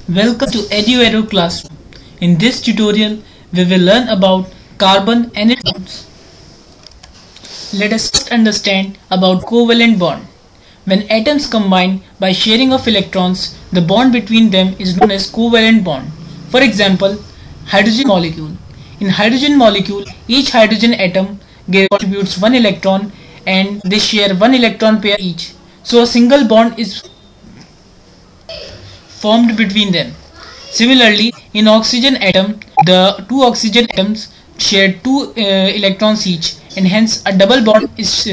Welcome to EduAero Classroom. In this tutorial, we will learn about carbon and its bonds. Let us first understand about covalent bond. When atoms combine by sharing of electrons, the bond between them is known as covalent bond. For example, hydrogen molecule. In hydrogen molecule, each hydrogen atom contributes one electron and they share one electron pair each. So a single bond is formed between them. Similarly, in oxygen atom, the two oxygen atoms share two electrons each, and hence a double bond is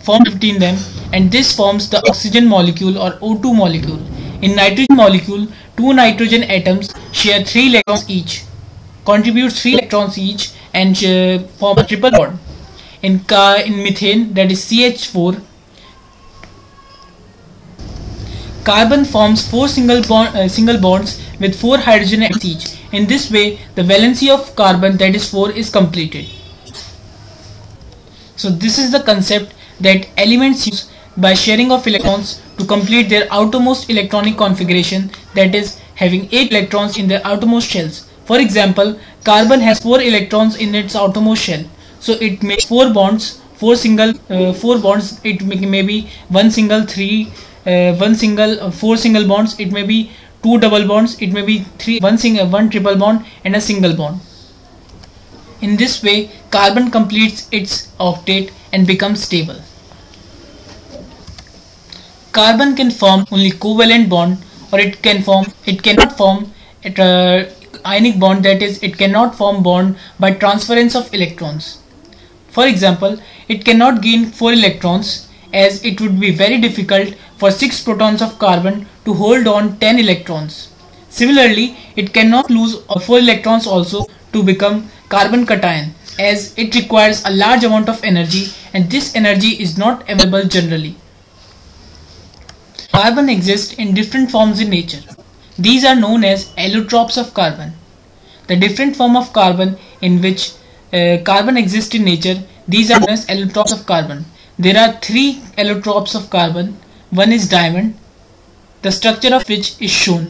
formed between them, and this forms the oxygen molecule or O2 molecule. In nitrogen molecule, two nitrogen atoms share 3 electrons each, contributes 3 electrons each, and form a triple bond. In methane, that is CH4, carbon forms 4 single bonds with 4 hydrogen atoms each. In this way, the valency of carbon, that is 4, is completed. So this is the concept that elements use by sharing of electrons to complete their outermost electronic configuration, that is having 8 electrons in their outermost shells. For example, carbon has 4 electrons in its outermost shell. So it makes 4 bonds, 4 bonds. It may be 1 single, 3 4 single bonds, it may be 2 double bonds, it may be 1 triple bond and a single bond. In this way, carbon completes its octet and becomes stable. Carbon can form only covalent bond, or it cannot form ionic bond, that is, it cannot form bond by transference of electrons. For example, it cannot gain 4 electrons, as it would be very difficult for 6 protons of carbon to hold on 10 electrons. Similarly, it cannot lose 4 electrons also to become carbon cation, as it requires a large amount of energy, and this energy is not available generally. Carbon exists in different forms in nature. These are known as allotropes of carbon. The different form of carbon in which carbon exists in nature, these are known as allotropes of carbon. There are 3 allotropes of carbon. One is diamond, the structure of which is shown.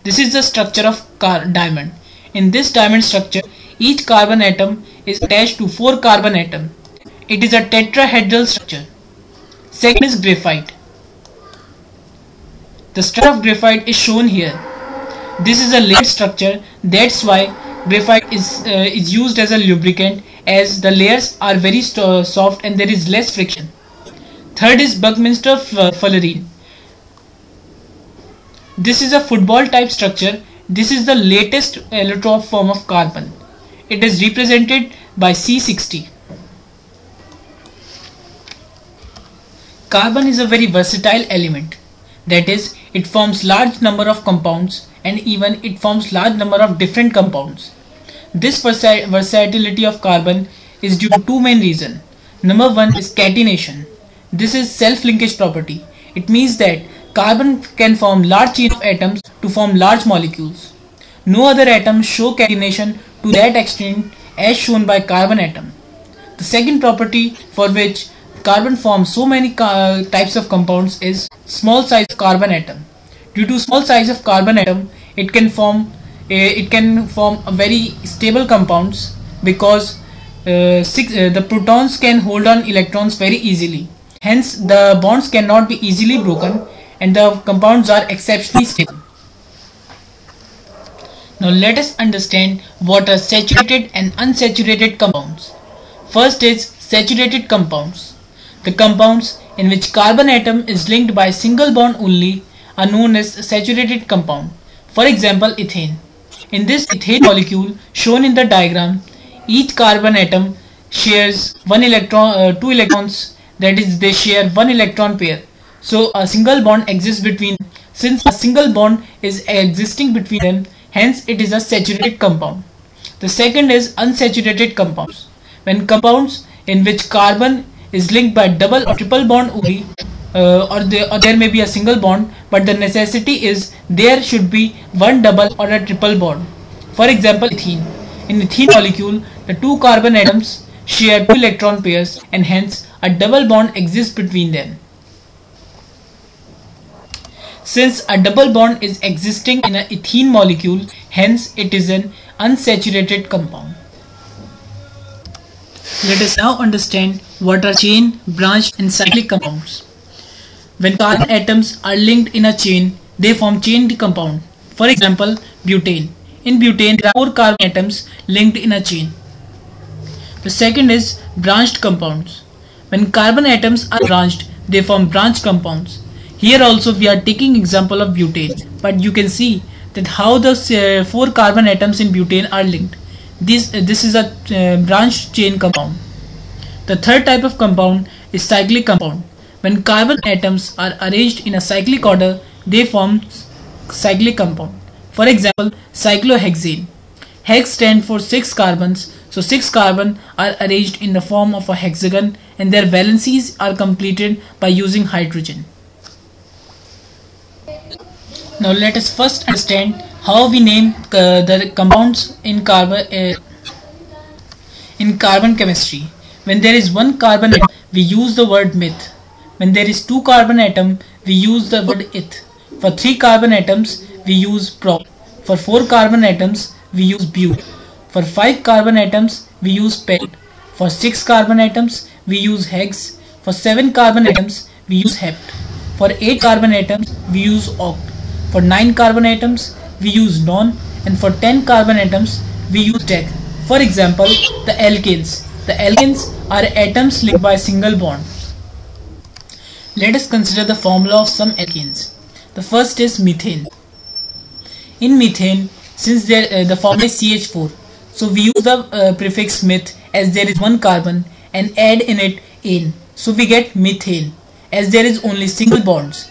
This is the structure of diamond. In this diamond structure, each carbon atom is attached to 4 carbon atoms. It is a tetrahedral structure. Second is graphite. The structure of graphite is shown here. This is a layered structure. That's why graphite is used as a lubricant, as the layers are very soft and there is less friction. Third is Buckminster fullerene. This is a football type structure. This is the latest allotrope form of carbon. It is represented by C60. Carbon is a very versatile element. That is, it forms large number of compounds, and even it forms large number of different compounds. This versatility of carbon is due to 2 main reasons. Number 1 is catenation. This is self-linkage property. It means that carbon can form large chain of atoms to form large molecules. No other atoms show catenation to that extent as shown by carbon atom. The second property for which carbon forms so many types of compounds is small size of carbon atom. Due to small size of carbon atom, it can form a very stable compounds, because the protons can hold on electrons very easily. Hence, the bonds cannot be easily broken, and the compounds are exceptionally stable. Now let us understand what are saturated and unsaturated compounds. First is saturated compounds. The compounds in which carbon atom is linked by single bond only are known as saturated compound. For example, ethane. In this ethane molecule shown in the diagram, each carbon atom shares 2 electrons, that is, they share 1 electron pair. So a single bond exists between them. Since a single bond is existing between them, hence it is a saturated compound. The second is unsaturated compounds. When compounds in which carbon is linked by double or triple bond only, or there may be a single bond, but the necessity is there should be 1 double or a triple bond. For example, ethene. In ethene molecule, the 2 carbon atoms share 2 electron pairs, and hence a double bond exists between them. since a double bond is existing in an ethene molecule, hence it is an unsaturated compound. Let us now understand what are chain, branched and cyclic compounds. When carbon atoms are linked in a chain, they form chain compound. For example, butane. In butane, there are 4 carbon atoms linked in a chain. The second is branched compounds. When carbon atoms are branched, they form branch compounds. Here also we are taking example of butane, but you can see that how the 4 carbon atoms in butane are linked. This is a branched chain compound. The third type of compound is cyclic compound. When carbon atoms are arranged in a cyclic order, they form cyclic compound. For example, cyclohexane. Hex stands for 6 carbons, so 6 carbon are arranged in the form of a hexagon and their valencies are completed by using hydrogen. Now let us first understand how we name the compounds in carbon chemistry. When there is 1 carbon atom, we use the word meth. When there is 2 carbon atom, we use the word eth. For 3 carbon atoms, we use prop. For 4 carbon atoms, we use but. For 5 carbon atoms, we use pent. For 6 carbon atoms, we use hex. For 7 carbon atoms, we use hept. For 8 carbon atoms, we use oct. For 9 carbon atoms, we use non. And for 10 carbon atoms, we use dec. For example, the alkanes. The alkanes are atoms linked by a single bond. Let us consider the formula of some alkanes. The first is methane. In methane, since the formula is CH4, so we use the prefix meth as there is 1 carbon and add in it ane. So we get methane as there is only single bonds.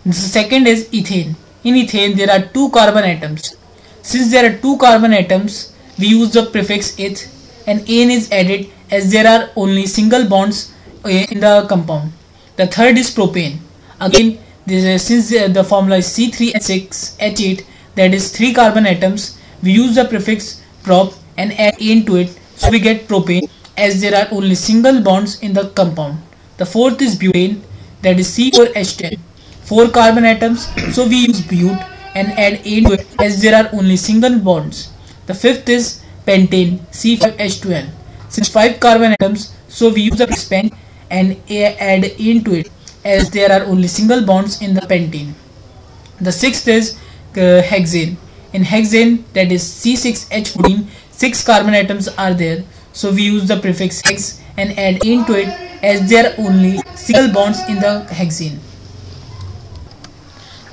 The second is ethane. In ethane, there are 2 carbon atoms. Since there are 2 carbon atoms, we use the prefix eth and ane is added as there are only single bonds in the compound. The third is propane. Again, since the formula is C3H6H8, that is 3 carbon atoms, we use the prefix prop and add ane to it, so we get propane as there are only single bonds in the compound. The fourth is butane, that is C4H10, 4 carbon atoms, so we use but and add ane to it as there are only single bonds. The fifth is pentane, C5H12, since 5 carbon atoms, so we use the prefix pent and add ane to it as there are only single bonds in the pentane. The sixth is hexane. In hexane, that is C6H14, 6 carbon atoms are there, so we use the prefix hex and add ane to it as there are only single bonds in the hexane.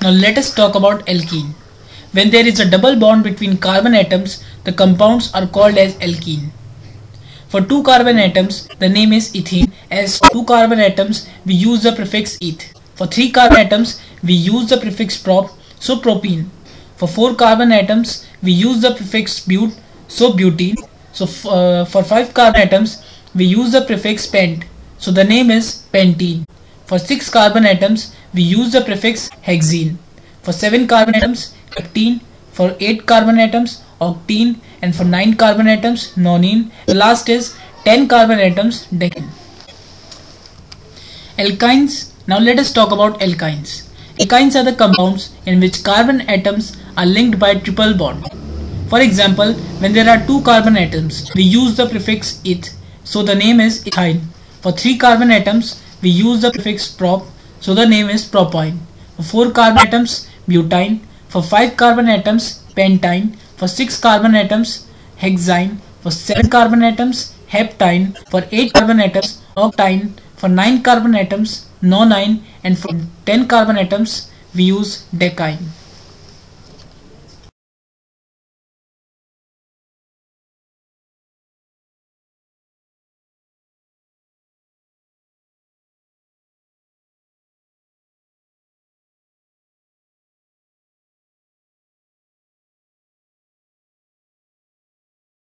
Now let us talk about alkene. When there is a double bond between carbon atoms, the compounds are called as alkene. For 2 carbon atoms, the name is ethene, as for 2 carbon atoms, we use the prefix eth. For 3 carbon atoms, we use the prefix prop, so propene. For 4 carbon atoms, we use the prefix but, so butene. So for 5 carbon atoms, we use the prefix pent, so the name is pentene. For 6 carbon atoms, we use the prefix hexene. For 7 carbon atoms, heptene. For 8 carbon atoms, octene, and for 9 carbon atoms, nonene. The last is 10 carbon atoms, decene. Alkynes. Now let us talk about alkynes. Alkynes are the compounds in which carbon atoms are linked by triple bond. For example, when there are 2 carbon atoms, we use the prefix eth, so the name is ethyne. For 3 carbon atoms, we use the prefix prop, so the name is propyne. For 4 carbon atoms, butyne. For 5 carbon atoms, pentyne. For 6 carbon atoms, hexyne. For 7 carbon atoms, heptyne. For 8 carbon atoms, octyne. For 9 carbon atoms, nonine. And for 10 carbon atoms, we use decyne.